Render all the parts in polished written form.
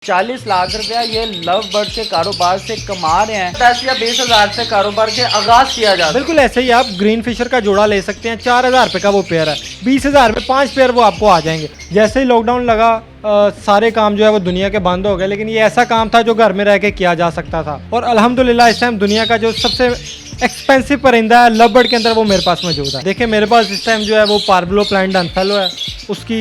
40 लाख रुपया ये love bird के कारोबार से कमा रहे हैं। 10 या 20 हज़ार से कारोबार के आगाज किया जाता है। बिल्कुल ऐसे ही आप ग्रीन फिशर का जोड़ा ले सकते हैं। 4,000 रुपये का वो पेयर है, 20,000 में 5 पेयर वो आपको आ जाएंगे। जैसे ही लॉकडाउन लगा सारे काम जो है वो दुनिया के बंद हो गए, लेकिन ये ऐसा काम था जो घर में रह के किया जा सकता था। और अल्हम्दुलिल्लाह इस टाइम दुनिया का जो सबसे एक्सपेंसिव परिंदा है लव बर्ड के अंदर वो मेरे पास मौजूद है। देखिए मेरे पास इस टाइम जो है वो पार्बलो प्लांट अनफेलो है। उसकी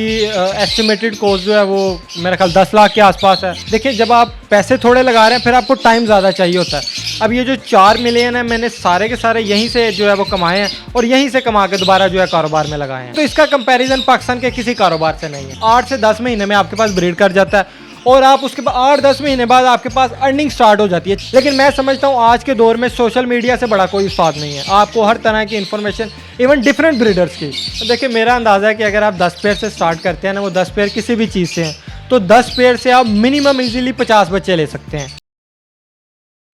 एस्टिमेटेड कॉस्ट जो है वो मेरा ख्याल 10 लाख के आसपास है। देखिए जब आप पैसे थोड़े लगा रहे हैं फिर आपको टाइम ज़्यादा चाहिए होता है। अब ये जो 4 मिलियन है मैंने सारे के सारे यहीं से जो है वो कमाए हैं और यहीं से कमा के दोबारा जो है कारोबार में लगाए हैं। तो इसका कंपैरिजन पाकिस्तान के किसी कारोबार से नहीं है। 8 से 10 महीने में आपके पास ब्रीड कर जाता है और आप उसके बाद 8-10 महीने बाद आपके पास अर्निंग स्टार्ट हो जाती है। लेकिन मैं समझता हूँ आज के दौर में सोशल मीडिया से बड़ा कोई उत्पाद नहीं है। आपको हर तरह की इन्फॉर्मेशन इवन डिफरेंट ब्रीडर्स की। तो देखिए मेरा अंदाज़ा है कि अगर आप 10 पेयर से स्टार्ट करते हैं ना, वो 10 पेयर किसी भी चीज़ से हैं, तो 10 पेयर से आप मिनिमम इजीली 50 बच्चे ले सकते हैं।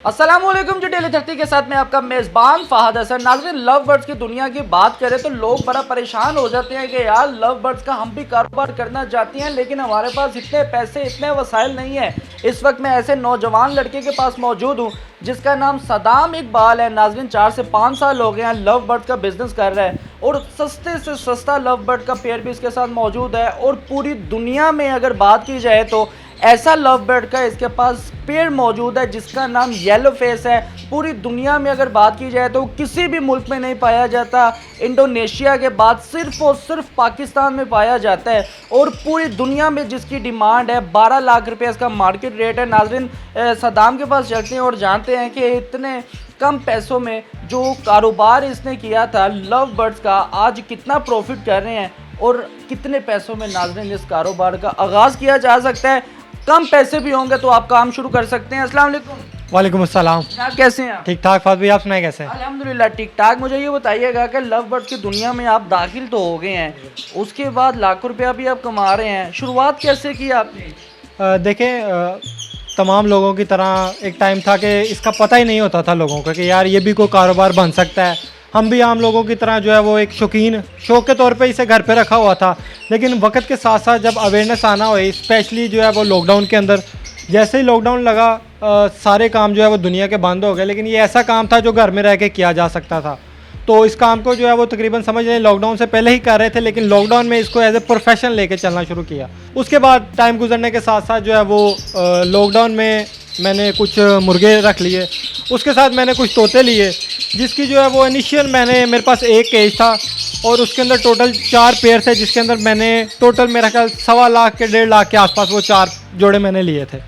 अस्सलामुअलैकुम जी, डेली धरती के साथ में आपका मेज़बान फ़हद हसन। नाज़रीन, लव बर्ड्स की दुनिया की बात करें तो लोग बड़ा परेशान हो जाते हैं कि यार लव बर्ड्स का हम भी कारोबार करना चाहते हैं, लेकिन हमारे पास इतने पैसे इतने वसाइल नहीं है। इस वक्त मैं ऐसे नौजवान लड़के के पास मौजूद हूँ जिसका नाम सदाम इकबाल है। नाज़रीन 4 से 5 साल हो गए हैं लव बर्ड्स का बिज़नेस कर रहा है और सस्ते से सस्ता लव बर्ड का पेयर भी इसके साथ मौजूद है। और पूरी दुनिया में अगर बात की जाए तो ऐसा लव बर्ड का इसके पास पेयर मौजूद है जिसका नाम येलो फेस है। पूरी दुनिया में अगर बात की जाए तो किसी भी मुल्क में नहीं पाया जाता। इंडोनेशिया के बाद सिर्फ और सिर्फ पाकिस्तान में पाया जाता है और पूरी दुनिया में जिसकी डिमांड है 12 लाख रुपये इसका मार्केट रेट है। नाज़रीन सदाम के पास चलते हैं और जानते हैं कि इतने कम पैसों में जो कारोबार इसने किया था लव बर्ड्स का, आज कितना प्रॉफिट कर रहे हैं और कितने पैसों में नाज़रीन इस कारोबार का आगाज़ किया जा सकता है। कम पैसे भी होंगे तो आप काम शुरू कर सकते हैं। अस्सलाम वालेकुम। वालेकुम अस्सलाम। आप कैसे हैं? ठीक ठाक फात भाई, आप सुनाए कैसे हैं? अल्हम्दुलिल्लाह ठीक ठाक। मुझे ये बताइएगा कि लव बर्ड की दुनिया में आप दाखिल तो हो गए हैं, उसके बाद लाखों रुपया भी आप कमा रहे हैं। शुरुआत कैसे की आपने? देखें तमाम लोगों की तरह एक टाइम था कि इसका पता ही नहीं होता था लोगों को कि यार ये भी कोई कारोबार बन सकता है। हम भी आम लोगों की तरह जो है वो एक शौकीन शौक के तौर पे इसे घर पे रखा हुआ था। लेकिन वक्त के साथ साथ जब अवेयरनेस आना हुई, स्पेशली जो है वो लॉकडाउन के अंदर, जैसे ही लॉकडाउन लगा सारे काम जो है वो दुनिया के बंद हो गए, लेकिन ये ऐसा काम था जो घर में रह के किया जा सकता था। तो इस काम को जो है वो तकरीबन समझ लें लॉकडाउन से पहले ही कर रहे थे, लेकिन लॉकडाउन में इसको एज ए प्रोफेशन लेके चलना शुरू किया। उसके बाद टाइम गुजरने के साथ साथ जो है वो लॉकडाउन में मैंने कुछ मुर्गे रख लिए, उसके साथ मैंने कुछ तोते लिए, जिसकी जो है वो इनिशियल मेरे पास एक केज था और उसके अंदर टोटल 4 पेयर थे, जिसके अंदर मैंने टोटल मेरा ख्याल 1.25 लाख के 1.5 लाख के आसपास वो 4 जोड़े मैंने लिए थे।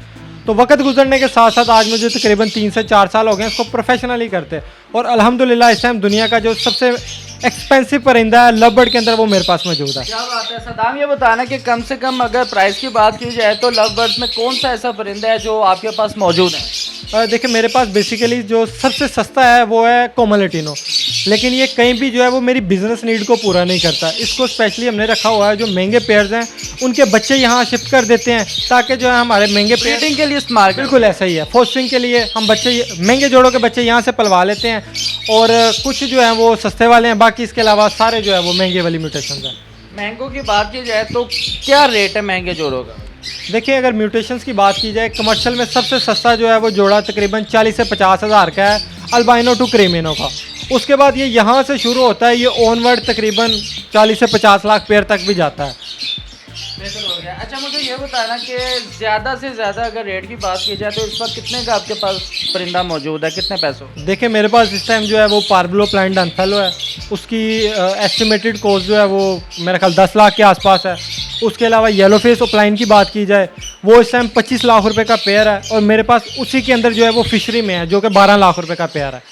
तो वक्त गुजरने के साथ साथ आज मुझे तकरीबन 3 से 4 साल हो गए इसको प्रोफेशनली करते और अल्हम्दुलिल्लाह इस टाइम दुनिया का जो सबसे एक्सपेंसिव परिंदा है लव बर्ड के अंदर वो मेरे पास मौजूद है। क्या बात है सदाम, ये बताना कि कम से कम अगर प्राइस की बात की जाए तो लव बर्ड्स में कौन सा ऐसा परिंदा है जो आपके पास मौजूद है? देखिए मेरे पास बेसिकली जो सबसे सस्ता है वो है कोमोलेटिनो, लेकिन ये कहीं भी जो है वो मेरी बिजनेस नीड को पूरा नहीं करता। इसको स्पेशली हमने रखा हुआ है, जो महंगे पेयर्स हैं उनके बच्चे यहाँ शिफ्ट कर देते हैं ताकि जो है हमारे महंगे ब्रीडिंग के लिए इस्तेमाल। बिल्कुल ऐसा ही है, फोस्टरिंग के लिए हम बच्चे महंगे जोड़ों के बच्चे यहाँ से पलवा लेते हैं और कुछ जो है वो सस्ते वाले हैं, बाकी इसके अलावा सारे जो है वो महंगे वाली म्यूटेशन हैं। महंगों की बात की जाए तो क्या रेट है महंगे जोड़ों का? देखिए अगर म्यूटेशंस की बात की जाए, कमर्शियल में सबसे सस्ता जो है वो जोड़ा तकरीबन 40 से 50 हज़ार का है, अल्बाइनो टू क्रेमिनो का। उसके बाद ये यहाँ से शुरू होता है, ये ऑनवर्ड तकरीबन 40 से 50 लाख पेयर तक भी जाता है। बेहतर हो गया। अच्छा मुझे ये बताना कि ज़्यादा से ज़्यादा अगर रेट की बात की जाए तो इस वक्त कितने का आपके पास परिंदा मौजूद है, कितने पैसों? देखिए मेरे पास इस टाइम जो है वो पार्बलो प्लांट अनफेलो है। उसकी एस्टिमेटेड कॉस्ट जो है वो मेरा ख्याल 10 लाख के आसपास है। उसके अलावा येलो फेस ओपलाइन की बात की जाए वो इस टाइम 25 लाख रुपए का पेयर है और मेरे पास उसी के अंदर जो है वो फिशरी में है जो कि 12 लाख रुपए का पेयर है।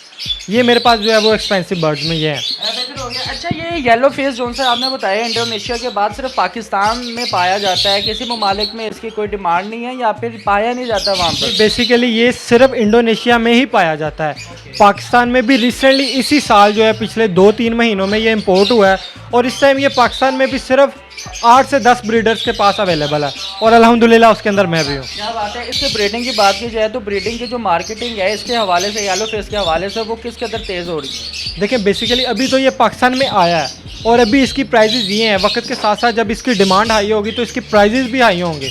ये मेरे पास जो है वो एक्सपेंसिव बर्ड्स में ये है। बेहतर हो गया। अच्छा ये येलो फेस जोन से आपने बताया इंडोनेशिया के बाद सिर्फ पाकिस्तान में पाया जाता है, किसी ममालिक में इसकी कोई डिमांड नहीं है या फिर पाया नहीं जाता वहाँ पर? बेसिकली ये सिर्फ इंडोनेशिया में ही पाया जाता है। पाकिस्तान में भी रिसेंटली इसी साल जो है पिछले 2-3 महीनों में ये इम्पोर्ट हुआ है और इस टाइम ये पाकिस्तान में भी सिर्फ 8 से 10 ब्रीडर्स के पास अवेलेबल है और अल्हम्दुलिल्लाह उसके अंदर मैं भी हूँ। क्या बात है। इससे ब्रीडिंग की बात की जाए तो ब्रीडिंग की जो मार्केटिंग है इसके हवाले से, येलो फेस के हवाले से, वो किस कदर तेज़ हो रही है? देखिए बेसिकली अभी तो ये पाकिस्तान में आया है और अभी इसकी प्राइजेज़ ये हैं, वक्त के साथ साथ जब इसकी डिमांड हाई होगी तो इसकी प्राइजेज़ भी हाई होंगे।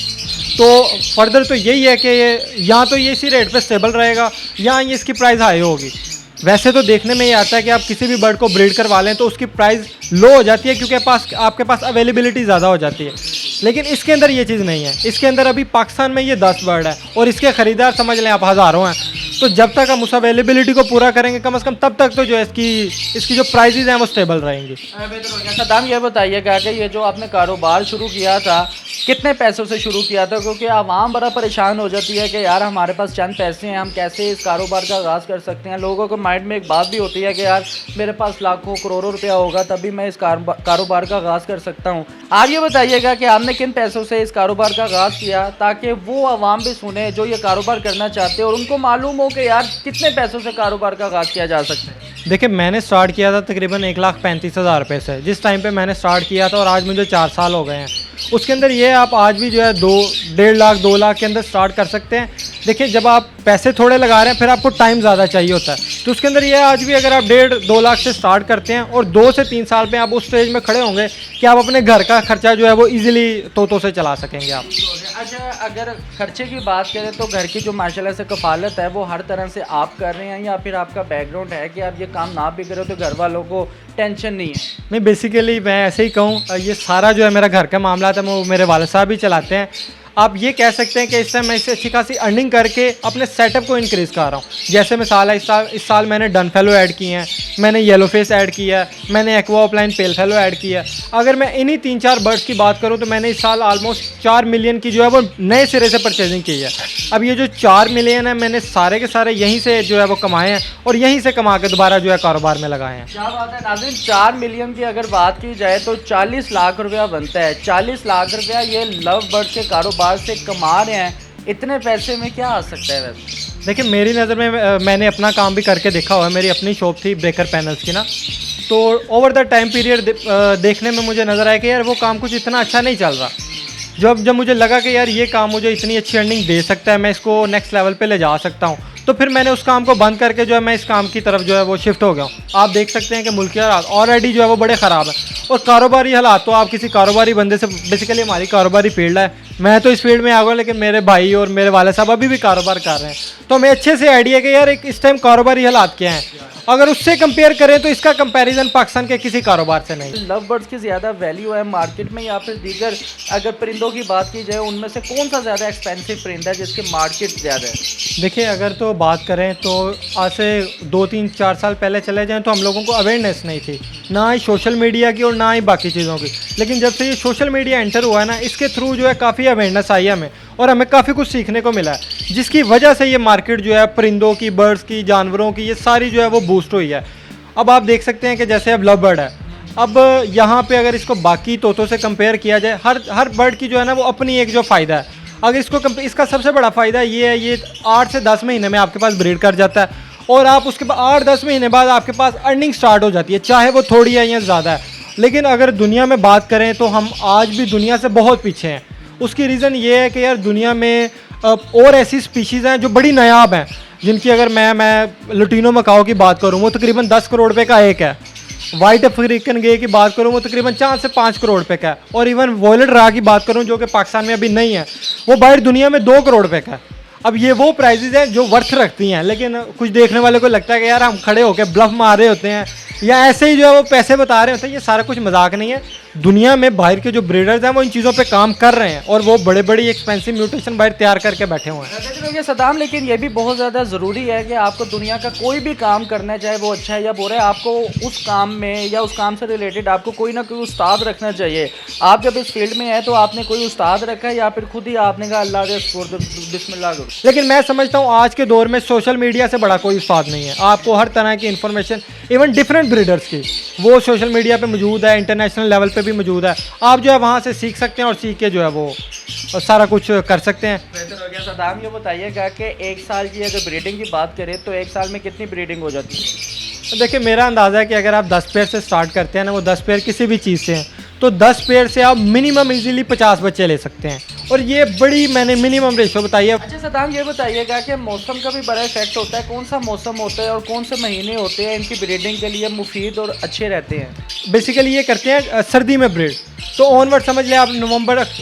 तो फर्दर तो यही है कि या तो ये इसी रेट पे स्टेबल रहेगा या ये इसकी प्राइस हाई होगी। वैसे तो देखने में ये आता है कि आप किसी भी बर्ड को ब्रीड करवा लें तो उसकी प्राइस लो हो जाती है, क्योंकि आपके पास अवेलेबिलिटी ज़्यादा हो जाती है। लेकिन इसके अंदर ये चीज़ नहीं है। इसके अंदर अभी पाकिस्तान में ये 10 बर्ड है और इसके ख़रीदार समझ लें आप हज़ारों हैं। तो जब तक हम उस अवेलेबिलिटी को पूरा करेंगे कम से कम, तब तक तो जो है इसकी जो प्राइजेज़ हैं वो स्टेबल रहेंगी। सद्दाम, ये बताइएगा कि ये जो आपने कारोबार शुरू किया था कितने पैसों से शुरू किया था? क्योंकि आवाम बड़ा परेशान हो जाती है कि यार हमारे पास चंद पैसे हैं, हम कैसे इस कारोबार का आगाज़ कर सकते हैं। लोगों के माइंड में एक बात भी होती है कि यार मेरे पास लाखों करोड़ों रुपया होगा तभी मैं इस कारोबार का आगाज़ कर सकता हूँ। आप ये बताइएगा कि आपने किन पैसों से इस कारोबार का आगाज़ किया ताकि वो आवाम भी सुने जो ये कारोबार करना चाहते हैं और उनको मालूम हो कि यार कितने पैसों से कारोबार का आगाज़ किया जा सकता है। देखिए, मैंने स्टार्ट किया था तकरीबन 1,35,000 रुपये से, जिस टाइम पे मैंने स्टार्ट किया था, और आज मुझे 4 साल हो गए हैं। उसके अंदर ये आप आज भी जो है 1.5 लाख 2 लाख के अंदर स्टार्ट कर सकते हैं। देखिए, जब आप पैसे थोड़े लगा रहे हैं फिर आपको टाइम ज़्यादा चाहिए होता है, तो उसके अंदर ये आज भी अगर आप 1.5-2 लाख से स्टार्ट करते हैं और 2 से 3 साल में आप उस स्टेज में खड़े होंगे कि आप अपने घर का खर्चा जो है वो ईजिली तोतों से चला सकेंगे आप। अच्छा, अगर खर्चे की बात करें तो घर की जो माशाल्लाह से कफ़ालत है वो हर तरह से आप कर रहे हैं, या फिर आपका बैकग्राउंड है कि आप ये काम ना भी करो तो घर वालों को टेंशन नहीं है? नहीं, बेसिकली मैं ऐसे ही कहूँ, ये सारा जो है मेरा घर का मामला था, वो मेरे वाले साहब ही चलाते हैं। आप ये कह सकते हैं कि इस टाइम मैं इससे अच्छी खासी अर्निंग करके अपने सेटअप को इंक्रीज़ कर रहा हूँ। जैसे मिसाल है, इस साल मैंने डन फेलो ऐड किए हैं, मैंने येलो फेस ऐड किया है, मैंने एक्वा ऑफलाइन पेल फेलो ऐड किया है। अगर मैं इन्हीं 3-4 बर्ड्स की बात करूँ तो मैंने इस साल ऑलमोस्ट 4 मिलियन की जो है वो नए सिरे से परचेजिंग की है। अब ये जो 4 मिलियन है मैंने सारे के सारे यहीं से जो है वो कमाए हैं और यहीं से कमा के दोबारा जो है कारोबार में लगाए हैं। क्या बात है नाज़रीन, 4 मिलियन की अगर बात की जाए तो 40 लाख रुपया बनता है। 40 लाख रुपया ये लव बर्ड के कारोबार से कमा रहे हैं। इतने पैसे में क्या आ सकता है वैसे? देखिए, मेरी नज़र में मैंने अपना काम भी करके देखा हुआ है। मेरी अपनी शॉप थी ब्रेकर पैनल्स की ना, तो ओवर द टाइम पीरियड देखने में मुझे नज़र आया कि यार वो काम कुछ इतना अच्छा नहीं चल रहा। जब मुझे लगा कि यार ये काम मुझे इतनी अच्छी अर्निंग दे सकता है, मैं इसको नेक्स्ट लेवल पे ले जा सकता हूँ, तो फिर मैंने उस काम को बंद करके जो है मैं इस काम की तरफ जो है वो शिफ्ट हो गया हूँ। आप देख सकते हैं कि मुल्क के हालात ऑलरेडी जो है वो बड़े ख़राब हैं, और कारोबारी हालात तो आप किसी कारोबारी बंदे से, बेसिकली हमारी कारोबारी फील्ड है, मैं तो इस फील्ड में आ गया, लेकिन मेरे भाई और मेरे वाले साहब अभी भी कारोबार कर रहे हैं, तो हमें अच्छे से आइडिया है कि यार इस टाइम कारोबारी हालात क्या हैं। अगर उससे कंपेयर करें तो इसका कंपैरिजन पाकिस्तान के किसी कारोबार से नहीं। लव बर्ड्स की ज़्यादा वैल्यू है मार्केट में, या फिर दीगर अगर परिंदों की बात की जाए उनमें से कौन सा ज़्यादा एक्सपेंसिव परिंदा है जिसकी मार्केट ज़्यादा है? देखिए, अगर तो बात करें तो आज से 2-3-4 साल पहले चले जाएं तो हम लोगों को अवेयरनेस नहीं थी, ना ही सोशल मीडिया की और ना ही बाकी चीज़ों की। लेकिन जब से ये सोशल मीडिया एंटर हुआ है ना, इसके थ्रू जो है काफ़ी अवेयरनेस आई है हमें, और हमें काफ़ी कुछ सीखने को मिला है, जिसकी वजह से ये मार्केट जो है परिंदों की, बर्ड्स की, जानवरों की, ये सारी जो है वो बूस्ट हुई है। अब आप देख सकते हैं कि जैसे अब लव बर्ड है, अब यहाँ पे अगर इसको बाकी तोतों से कंपेयर किया जाए, हर बर्ड की जो है ना वो अपनी एक जो फ़ायदा है। अगर इसको इसका सबसे बड़ा फ़ायदा ये है, ये 8 से 10 महीने में आपके पास ब्रीड कर जाता है, और आप उसके बाद 8-10 महीने बाद आपके पास अर्निंग स्टार्ट हो जाती है, चाहे वो थोड़ी है या ज़्यादा है। लेकिन अगर दुनिया में बात करें तो हम आज भी दुनिया से बहुत पीछे हैं। उसकी रीज़न ये है कि यार दुनिया में और ऐसी स्पीशीज़ हैं जो बड़ी नायाब हैं, जिनकी अगर मैं लुटीनो मकाओ की बात करूँ वो तकरीबन 10 करोड़ रुपए का एक है। वाइट अफ्रीकन गे की बात करूँ वो तकरीबन 4 से 5 करोड़ रुपए का है। और इवन वॉयलेट रा की बात करूँ जो कि पाकिस्तान में अभी नहीं है, वो बाहर दुनिया में 2 करोड़ रुपए का है। अब ये वो प्राइजेज़ हैं जो वर्थ रखती हैं, लेकिन कुछ देखने वाले को लगता है कि यार हम खड़े होकर ब्लफ मार रहे होते हैं या ऐसे ही जो है वो पैसे बता रहे होते हैं। ये सारा कुछ मजाक नहीं है। दुनिया में बाहर के जो ब्रीडर्स हैं वो इन चीज़ों पे काम कर रहे हैं, और वो बड़े बड़ी एक्सपेंसिव म्यूटेशन बाहर तैयार करके बैठे हुए हैं। सदाम, लेकिन ये भी बहुत ज़्यादा ज़रूरी है कि आपको दुनिया का कोई भी काम करना है, चाहे वो अच्छा है या बुरा है, आपको उस काम में या उस काम से रिलेटेड आपको कोई ना कोई उस्ताद रखना चाहिए। आप जब इस फील्ड में हैं तो आपने कोई उस्ताद रखा है या फिर खुद ही आपने कहा अल्लाह के बिस्मिल्लाह करो? लेकिन मैं समझता हूँ आज के दौर में सोशल मीडिया से बड़ा कोई उस्ताद नहीं है। आपको हर तरह की इन्फॉर्मेशन, इवन डिफरेंट ब्रीडर्स की, वो सोशल मीडिया पे मौजूद है, इंटरनेशनल लेवल पे भी मौजूद है। आप जो है वहाँ से सीख सकते हैं और सीख के जो है वो सारा कुछ कर सकते हैं। बेहतर हो गया। सदाम, ये बताइएगा कि 1 साल की अगर ब्रीडिंग की बात करें तो 1 साल में कितनी ब्रीडिंग हो जाती है? तो देखिए, मेरा अंदाज़ा है कि अगर आप 10 पेयर से स्टार्ट करते हैं ना, वो 10 पेयर किसी भी चीज़ से हैं, तो 10 पेयर से आप मिनिमम इजीली 50 बच्चे ले सकते हैं। और ये बड़ी मैंने मिनिमम रेशो बताई है। अच्छा सदाम, ये बताइएगा कि मौसम का भी बड़ा इफेक्ट होता है। कौन सा मौसम होता है और कौन से महीने होते हैं इनकी ब्रीडिंग के लिए मुफीद और अच्छे रहते हैं? बेसिकली ये करते हैं सर्दी में ब्रीड, तो ऑनवर्ड समझ लें आप,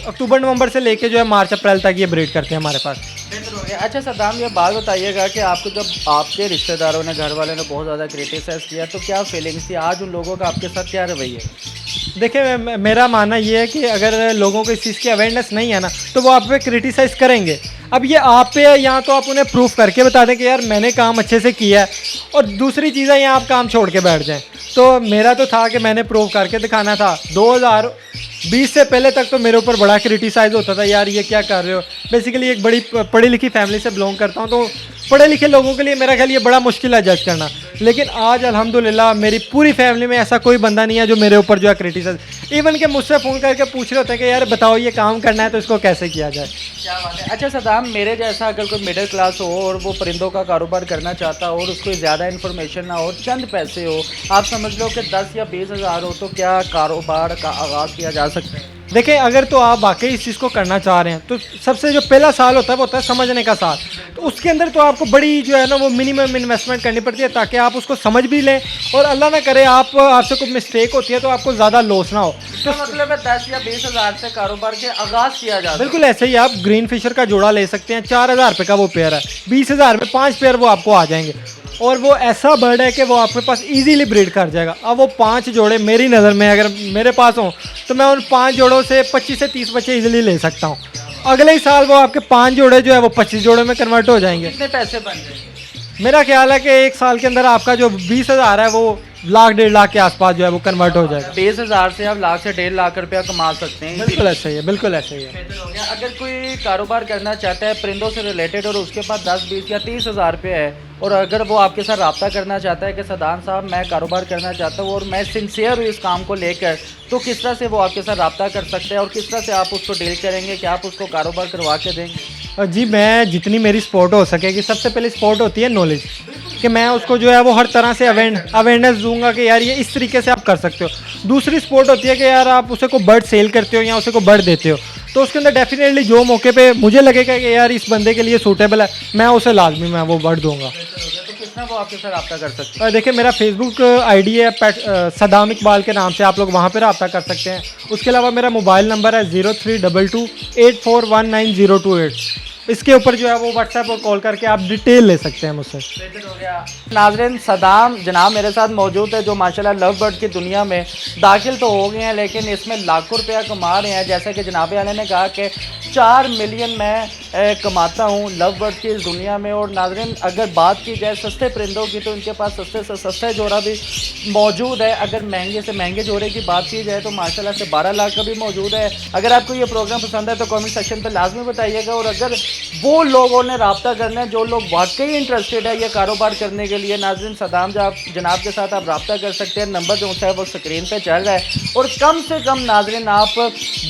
अक्टूबर नवंबर से लेके जो है मार्च अप्रैल तक ये ब्रीड करते हैं हमारे पास। बेहतर हो गया। अच्छा सदाम, ये बात बताइएगा कि आपको जब आपके रिश्तेदारों ने, घर वालों ने बहुत ज़्यादा क्रिटिसाइज़ किया तो क्या फीलिंग्स थी? आज उन लोगों का आपके साथ क्या रवैया है? देखिए मेरा मानना ये है कि अगर लोगों को इस चीज़ की अवेयरनेस नहीं है ना, तो वो आप पे क्रिटिसाइज़ करेंगे। अब ये आप पे है, या तो आप उन्हें प्रूफ करके बता दें कि यार मैंने काम अच्छे से किया है, और दूसरी चीज़ है यहाँ आप काम छोड़ के बैठ जाएं। तो मेरा तो था कि मैंने प्रूफ करके दिखाना था। 2020 से पहले तक तो मेरे ऊपर बड़ा क्रिटिसाइज़ होता था, यार ये क्या कर रहे हो। बेसिकली एक बड़ी पढ़ी लिखी फैमिली से बिलोंग करता हूँ, तो पढ़े लिखे लोगों के लिए मेरा ख्याल ये बड़ा मुश्किल है जज करना। लेकिन आज अल्हम्दुलिल्लाह मेरी पूरी फैमिली में ऐसा कोई बंदा नहीं है जो मेरे ऊपर जो है क्रिटिसाइज, इवन के मुझसे फ़ोन करके पूछ रहे होते हैं कि यार बताओ ये काम करना है तो इसको कैसे किया जाए। क्या बात है। अच्छा सदाम, मेरे जैसा अगर कोई मिडिल क्लास हो और वो परिंदों का कारोबार करना चाहता हो और उसको ज़्यादा इन्फॉर्मेशन ना हो, चंद पैसे हो, आप समझ लो कि 10 या 20 हज़ार हो, तो क्या कारोबार का आगाज़ किया जा सकता है? देखें, अगर तो आप वाकई इस चीज़ को करना चाह रहे हैं तो सबसे जो पहला साल होता है वो होता है समझने का साल। तो उसके अंदर तो आपको बड़ी जो है ना वो मिनिमम इन्वेस्टमेंट करनी पड़ती है, ताकि आप उसको समझ भी लें, और अल्लाह ना करे आपसे कोई मिस्टेक होती है तो आपको ज़्यादा लॉस ना हो। तो मतलब है 10 या 20 हज़ार से कारोबार के आगाज़ किया जा सकता है। बिल्कुल ऐसे ही आप ग्रीन फिशर का जोड़ा ले सकते हैं, 4,000 रुपये का वो पेयर है, 20,000 में 5 पेयर वो आपको आ जाएंगे, और वो ऐसा बर्ड है कि वो आपके पास इजीली ब्रीड कर जाएगा। अब वो 5 जोड़े मेरी नज़र में अगर मेरे पास हों तो मैं उन 5 जोड़ों से 25 से 30 बच्चे इजीली ले सकता हूँ। अगले ही साल वो आपके 5 जोड़े जो है वो 25 जोड़े में कन्वर्ट हो जाएंगे। कितने पैसे बन जाएंगे? मेरा ख्याल है कि एक साल के अंदर आपका जो 20,000 है वो लाख 1.5 लाख के आसपास जो है वो कन्वर्ट हो जाएगा। 20 हज़ार से आप लाख से 1.5 लाख रुपया कमा सकते हैं। बिल्कुल ऐसा ही है, बिल्कुल ऐसा ही है। बेहतर हो गया। अगर कोई कारोबार करना चाहता है परिंदों से रिलेटेड और उसके पास 10, 20 या 30 हज़ार रुपये है, और अगर वो आपके साथ रब्ता करना चाहता है कि सदान साहब मैं कारोबार करना चाहता हूँ और मैं सिंसियर हूँ इस काम को लेकर, तो किस तरह से वो आपके साथ रब्ता कर सकते हैं और किस तरह से आप उसको डील करेंगे कि आप उसको कारोबार करवा के देंगे? जी, मैं जितनी मेरी सपोर्ट हो सकेगी, सबसे पहले सपोर्ट होती है नॉलेज, कि मैं उसको जो है वो हर तरह से अवेयरनेस दूंगा कि यार ये इस तरीके से आप कर सकते हो। दूसरी सपोर्ट होती है कि यार आप उसे को बर्ड सेल करते हो या उसे को बर्ड देते हो, तो उसके अंदर डेफिनेटली जो मौके पे मुझे लगेगा कि यार इस बंदे के लिए सूटेबल है, मैं उसे लाजमी मैं वो बर्ड दूंगा। तो किस तरह वो आपके साथ रब्ता कर सकते हैं? देखिए मेरा फेसबुक आईडी है सदाम इकबाल के नाम से, आप लोग वहाँ पे रब्ता कर सकते हैं। उसके अलावा मेरा मोबाइल नंबर है 0322841908। इसके ऊपर जो है वो व्हाट्सएप और कॉल करके आप डिटेल ले सकते हैं मुझसे। बेहतर हो गया। नाज़रीन, सदाम जनाब मेरे साथ मौजूद है जो माशाल्लाह लव बर्ड की दुनिया में दाखिल तो हो गए हैं, लेकिन इसमें लाखों रुपया कमा रहे हैं। जैसा कि जनाब वाले ने कहा कि 4 मिलियन मैं कमाता हूँ लव बर्ड की इस दुनिया में। और नाज़रीन, अगर बात की जाए सस्ते परिंदों की तो इनके पास सस्ते से सस्ते जोड़ा भी मौजूद है। अगर महंगे से महंगे जोड़े की बात की जाए तो माशाल्लाह से 12 लाख का भी मौजूद है। अगर आपको ये प्रोग्राम पसंद है तो कमेंट सेक्शन पर लाजमी बताइएगा। और अगर वो लोगों ने रब्ता करना है जो लोग वाकई इंटरेस्टेड है ये कारोबार करने के लिए, नाज़रीन सदाम जनाब के साथ आप रब्ता कर सकते हैं। नंबर जो है वो स्क्रीन पे चल रहा है। और कम से कम नाज़रीन आप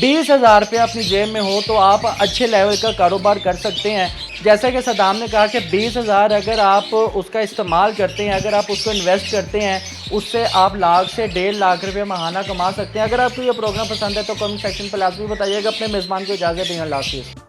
20 हज़ार रुपये अपनी जेब में हो तो आप अच्छे लेवल का कारोबार कर सकते हैं। जैसा कि सदाम ने कहा कि 20 हज़ार अगर आप उसका इस्तेमाल करते हैं, अगर आप उसको इन्वेस्ट करते हैं, उससे आप लाख से 1.5 लाख रुपये माहाना कमा सकते हैं। अगर आपको ये प्रोग्राम पसंद है तो कमेंट सेक्शन पर लाजमी बताइएगा। अपने मेज़बान को इजाज़त दें। अल्लाह हाफ़िज़।